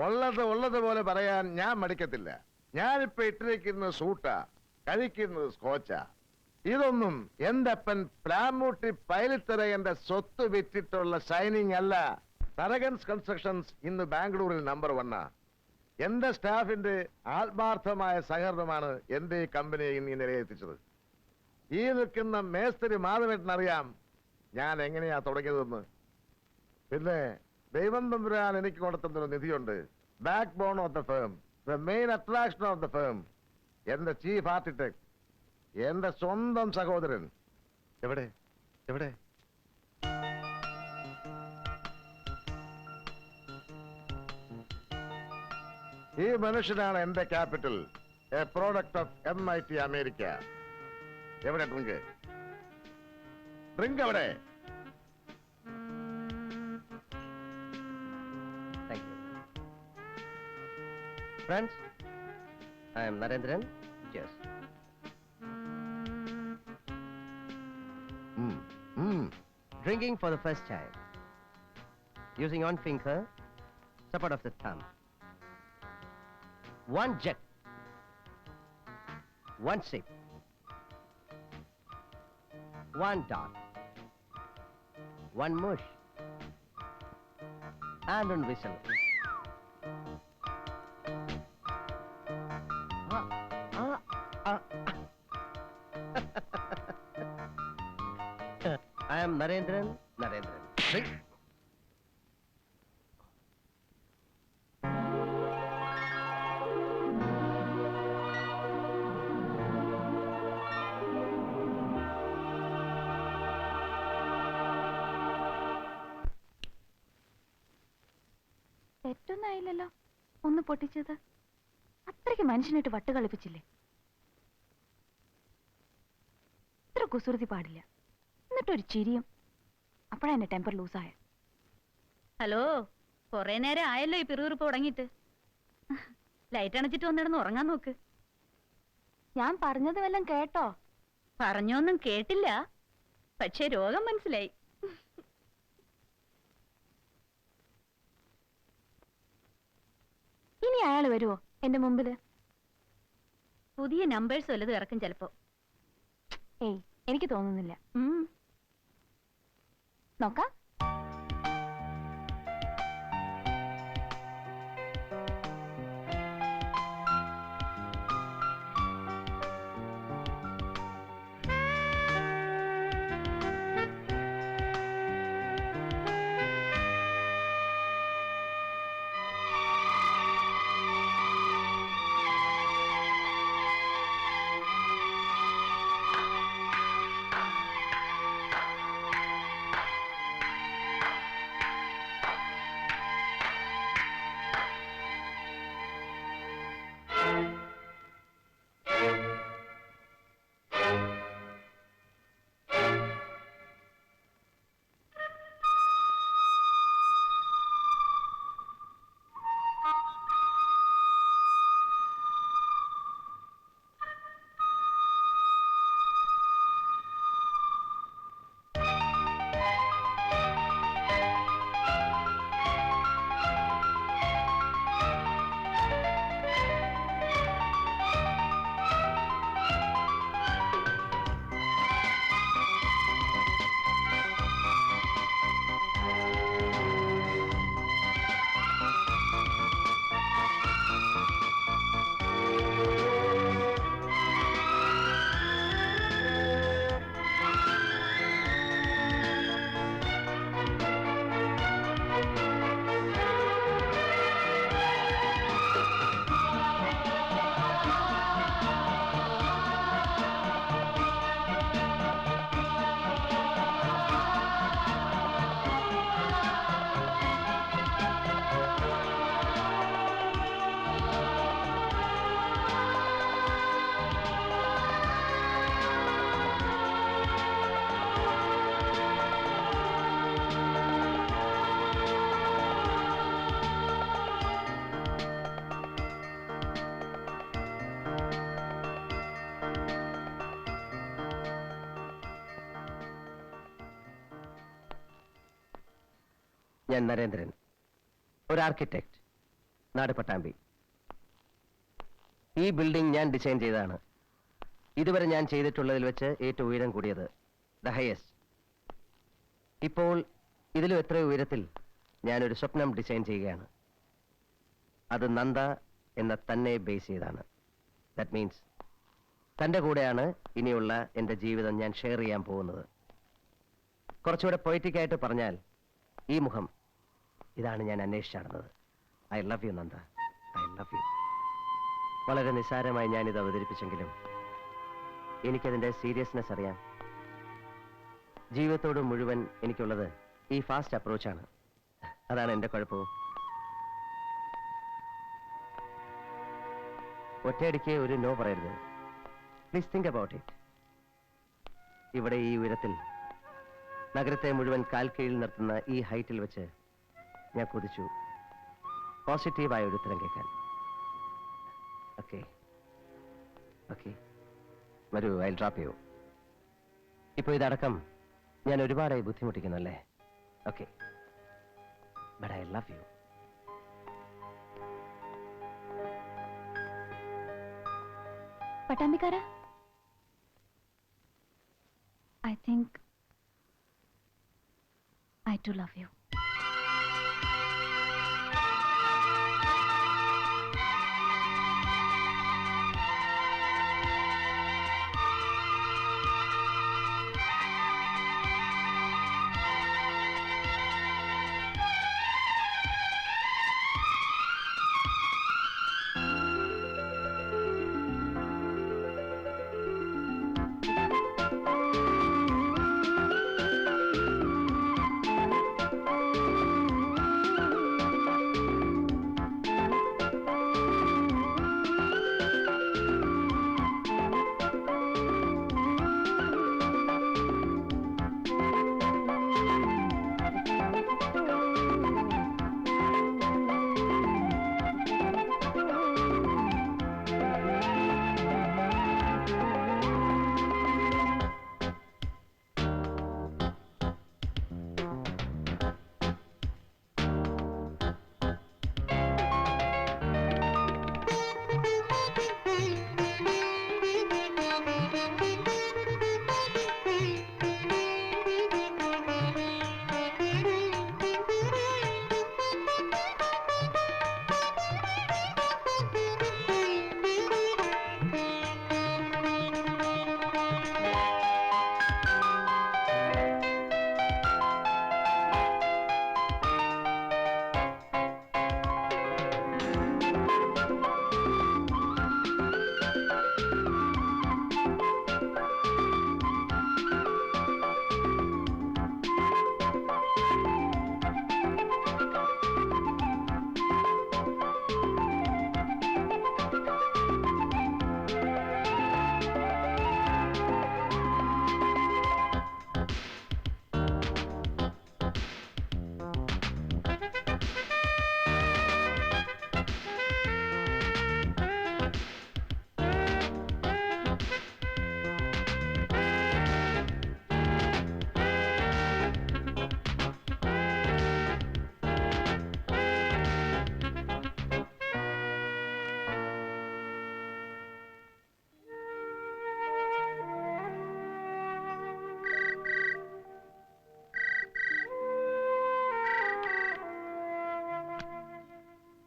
ഉള്ളതുപോലെ പറയാൻ ഞാൻ മടിക്കത്തില്ല. ഞാനിപ്പോ ഇട്ടിരിക്കുന്നത് സൂട്ടാ, കഴിക്കുന്നത് സ്കോച്ചാ. ഇതൊന്നും എന്റെ അപ്പൻ പ്ലാമൂട്ടി പൈലിത്തറയന്റെ സ്വത്ത് വിറ്റിട്ടുള്ള ഷൈനിങ് അല്ല. തരകൻസ് കൺസ്ട്രക്ഷൻസ് ഇന്ന് ബാംഗ്ലൂരിൽ നമ്പർ 1. എന്റെ സ്റ്റാഫിന്റെ ആത്മാർത്ഥമായ സഹകരണമാണ് എന്റെ ഈ കമ്പനിയെ ഇന്ന് ഈ നിലയെത്തിച്ചത്. ഈ നിൽക്കുന്ന മേസ്തിരി മാധവേട്ടനറിയാം ഞാൻ എങ്ങനെയാ തുടങ്ങിയതെന്ന്. പിന്നെ ദൈവം തമ്പുരാൻ എനിക്ക് കൊടുത്തുന്നൊരു നിധിയുണ്ട്. Back bone of the firm, the main attraction of the firm, എന്റെ ചീഫ് ആർക്കിടെക്ട്, എന്റെ സ്വന്തം സഹോദരൻ. എവിടെ എവിടെ? ഈ മനുഷ്യനാണ് എന്റെ capital, a product of MIT America. എവിടെ ഡ്രിങ്ക്? ഡ്രിങ്ക് എവിടെ? Friends, I am Narendran. Cheers. Drinking for the first time. Using one finger, support of the thumb. One jug. One sip. One dot. One mush. And one whistle. I am Narendran. Drink. തെറ്റൊന്നായില്ലല്ലോ ഒന്ന് പൊട്ടിച്ചത്. അത്രയ്ക്ക് മനുഷ്യനായിട്ട് വട്ട് കളിപ്പിച്ചില്ലേ? ഇത്ര കുസൃതി പാടില്ല. എന്നിട്ടൊരു ചിരിയും. അപ്പോഴാ എന്റെ ടെമ്പർ ലൂസായ. ഹലോ, കൊറേ നേരം ആയല്ലോ ഈ പിറുപിറുപ്പ് തുടങ്ങിയിട്ട്. ലൈറ്റ് അണച്ചിട്ട് വന്നിടന്ന് ഉറങ്ങാൻ നോക്ക്. ഞാൻ പറഞ്ഞത് വല്ലതും കേട്ടോ? പറഞ്ഞൊന്നും കേട്ടില്ല, പക്ഷേ രോഗം മനസ്സിലായി. ഇനി അയാൾ വരുവോ എന്റെ മുമ്പില്? പുതിയ നമ്പേഴ്സ് വല്ലതും ഇറക്കും ചിലപ്പോ. ഏയ്, എനിക്ക് തോന്നുന്നില്ല. നോക്കാം. ഞാൻ നരേന്ദ്രൻ, ഒരു ആർക്കിടെക്ട്. നാട് പട്ടാമ്പി. ഈ ബിൽഡിംഗ് ഞാൻ ഡിസൈൻ ചെയ്തതാണ്. ഇതുവരെ ഞാൻ ചെയ്തിട്ടുള്ളതിൽ വെച്ച് ഏറ്റവും ഉയരം കൂടിയത്, ദ ഹയസ്റ്റ്. ഇപ്പോൾ ഇതിലും എത്രയോ ഉയരത്തിൽ ഞാനൊരു സ്വപ്നം ഡിസൈൻ ചെയ്യുകയാണ്. അത് നന്ദ എന്ന തന്നെ ബേസ് ചെയ്താണ്. ദാറ്റ് മീൻസ് തൻ്റെ കൂടെയാണ് ഇനിയുള്ള എൻ്റെ ജീവിതം ഞാൻ ഷെയർ ചെയ്യാൻ പോകുന്നത്. കുറച്ചുകൂടെ പൊയറ്റിക്കായിട്ട് പറഞ്ഞാൽ, ഈ മുഖം, ഇതാണ് ഞാൻ അന്വേഷിച്ച് നടന്നത്. I love U Nanda, I love U. വളരെ നിസ്സാരമായി ഞാനിത് അവതരിപ്പിച്ചെങ്കിലും എനിക്കതിൻ്റെ സീരിയസ്നെസ് അറിയാം. ജീവിതത്തോട് മുഴുവൻ എനിക്കുള്ളത് ഈ ഫാസ്റ്റ് അപ്രോച്ചാണ്. അതാണ് എൻ്റെ കുഴപ്പവും. ഒറ്റയടിക്ക് ഒരു നോ പറയരുത്. Please think about it. ഇവിടെ ഈ ഉയരത്തിൽ നഗരത്തെ മുഴുവൻ കാൽ കീഴിൽ നിർത്തുന്ന ഈ ഹൈറ്റിൽ വെച്ച് ഞാൻ കുതിച്ചു പോസിറ്റീവായ ഒരു ഉത്തരം കേൾക്കാൻ. ഓക്കെ ഓക്കെ, വരൂ, ഐ ഡ്രോപ്പ് യു. ഇപ്പോൾ ഇതടക്കം ഞാൻ ഒരുപാടായി ബുദ്ധിമുട്ടിക്കുന്നല്ലേ? Okay, but I love you. പട്ടാമ്പിക്കാര, I think I too love you.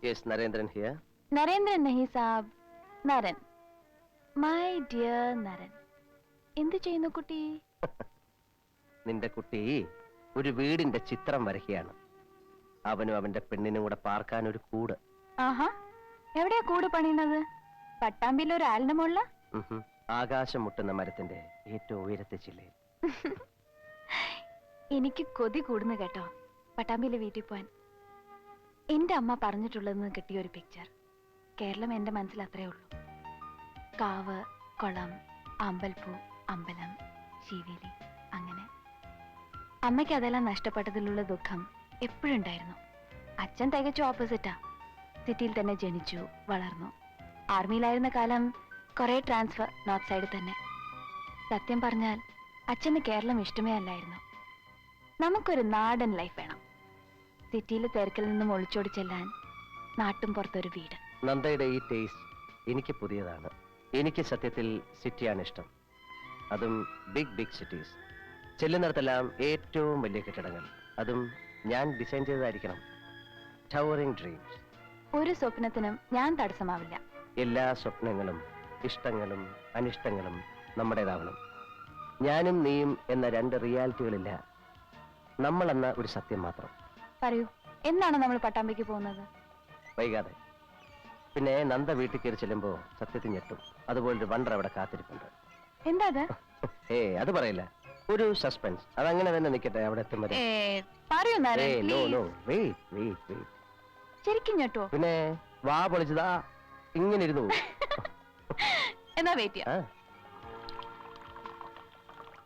Yes, Narendran here. Narendran നഹി സാബ്, നരൻ. മൈ ഡിയർ നരൻ. എന്ത് ചെയ്യുന്നു കുട്ടി? നിന്റെ കുട്ടി ഒരു വീടിന്റെ ചിത്രം വരയ്ക്കുകയാണ്. അവനും അവന്റെ പെണ്ണിനും കൂടെ പാർക്കാൻ ഒരു കൂട്. ആഹാ, എവിടെയാ കൂട് പണിയുന്നത്? പട്ടാമ്പിയിൽ ഒരു ആലിന്റെ മുകളില? ആകാശം മുട്ടുന്ന മരത്തിന്റെ ഏറ്റവും ഉയരത്തെ ചില്ലയിൽ. എനിക്ക് കൊതി കൂടുന്നു കേട്ടോ പട്ടാമ്പിയിലെ വീട്ടിൽ പോവാൻ. എന്റെ അമ്മ പറഞ്ഞിട്ടുള്ളതെന്ന് കിട്ടിയ ഒരു പിക്ചർ. കേരളം എന്റെ മനസ്സിൽ അത്രേ ഉള്ളൂ. കാവ്, കുളം, അമ്പൽപ്പൂ, അമ്പലം, ശീവേലി, അങ്ങനെ. അമ്മയ്ക്ക് അതെല്ലാം നഷ്ടപ്പെട്ടതിലുള്ള ദുഃഖം എപ്പോഴും ഉണ്ടായിരുന്നു. അച്ഛൻ തികച്ചും ഓപ്പോസിറ്റാ. സിറ്റിയിൽ തന്നെ ജനിച്ചു വളർന്നു. ആർമിയിലായിരുന്ന കാലം കുറെ ട്രാൻസ്ഫർ നോർത്ത് സൈഡിൽ തന്നെ. സത്യം പറഞ്ഞാൽ അച്ഛന് കേരളം ഇഷ്ടമേ അല്ലായിരുന്നു. നമുക്കൊരു നാടൻ ലൈഫ് വേണം. സിറ്റിയിലെ തിരക്കിൽ നിന്നും ഒളിച്ചോടി ചെല്ലാൻ നാട്ടും പുറത്തൊരു വീട്. നന്ദയുടെ ഈ ടേസ്റ്റ് എനിക്ക് പുതിയതാണ്. എനിക്ക് സത്യത്തിൽ സിറ്റിയാണ് ഇഷ്ടം. അതും ബിഗ് ബിഗ് സിറ്റീസ്. ചെല്ലുന്നിടത്തെല്ലാം ഏറ്റവും വലിയ കെട്ടിടങ്ങൾ, അതും ഞാൻ ഡിസൈൻ ചെയ്തതായിരിക്കണം. Towering dreams. ഒരു സ്വപ്നത്തിനും ഞാൻ തടസ്സമാവില്ല. എല്ലാ സ്വപ്നങ്ങളും ഇഷ്ടങ്ങളും അനിഷ്ടങ്ങളും നമ്മുടേതാവണം. ഞാനും നീയും എന്ന രണ്ട് റിയാലിറ്റികളില്ല, നമ്മൾ എന്ന ഒരു സത്യം മാത്രം. പറയൂ, എന്നാണ് നമ്മൾ പട്ടാമ്പിക്ക് പോകുന്നത്? വൈകാതെ. പിന്നെ നന്ദ വീട്ടിൽ കയറി ചെല്ലുമ്പോ സത്യത്തിൽ ഞെട്ടും. അതുപോലൊരു വണ്ടർ അവിടെ കാത്തിരിപ്പുണ്ട്. എന്താ അത്? അത് പറയില്ല, ഒരു സസ്പെൻസ്. അതങ്ങനെ തന്നെ നിൽക്കട്ടെ, അവിടെ എത്തും വരെ. പറയൂ Naran, no please. No, wait wait wait. ശരിക്കും ഞെട്ടോ? പിന്നെ വാ പൊളിച്ചതാ ഇങ്ങനെ ഇരുന്നു. എന്നാ വെയിറ്റ് ചെയ്യാം. ആ,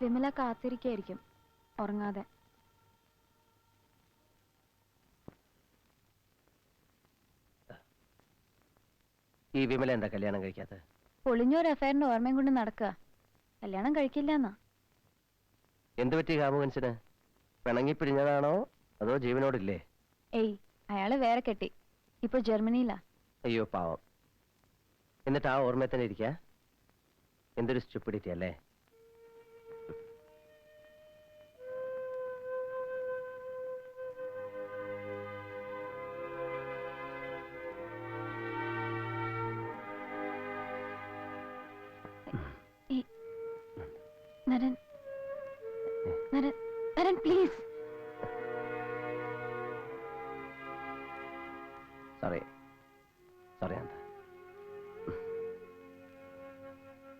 വിമല കാത്തിരിക്കായിരിക്കും ഉറങ്ങാതെ. ഈ വിമല എന്താ കല്യാണം കഴിക്കാത്ത? പൊളിഞ്ഞൊരു അഫയറിന്റെ ഓർമ്മയും കൊണ്ട് നടക്കുക. കല്യാണം കഴിക്കില്ല എന്നാ. എന്ത് പറ്റി കാമുകൻസിന്? പിണങ്ങി പിരിഞ്ഞതാണോ അതോ ജീവനോടില്ലേ? ഏയ്, അയാള് വേറെ കെട്ടി. ഇപ്പൊ ജർമ്മനിയിലാ. അയ്യോ പാവം. എന്നിട്ട് ആ ഓർമ്മയെ തന്നെ ഇരിക്കാ? എന്തൊരു സ്റ്റുപ്പിഡിറ്റി അല്ലേ? Naran, Naran, Naran please. Sorry sorry Nanda.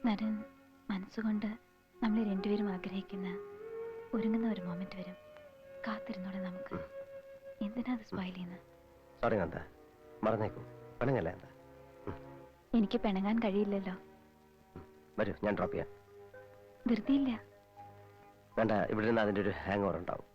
Naran, മനസ്സുകൊണ്ട് നമ്മൾ രണ്ടുപേരും ആഗ്രഹിക്കുന്ന ഒരുങ്ങുന്ന ഒരു മൊമെന്റ് വരും. കാത്തിരുന്നോടെ നമുക്ക്. എന്തിനാ അത് സ്മൈൽ ചെയ്യുന്നത്? സോറി നന്ദ, മറന്നേക്കൂ. പിണങ്ങല്ലേ നന്ദ? എനിക്ക് പിണങ്ങാൻ കഴിയില്ലല്ലോ. വരൂ, ഞാൻ ഡ്രോപ്പ് ചെയ്യാം. ധൃതിയില്ല. വേണ്ട, ഇവിടെ നിന്ന് അതിൻ്റെ ഒരു ഹാങ് ഓവർ ഉണ്ടാവും.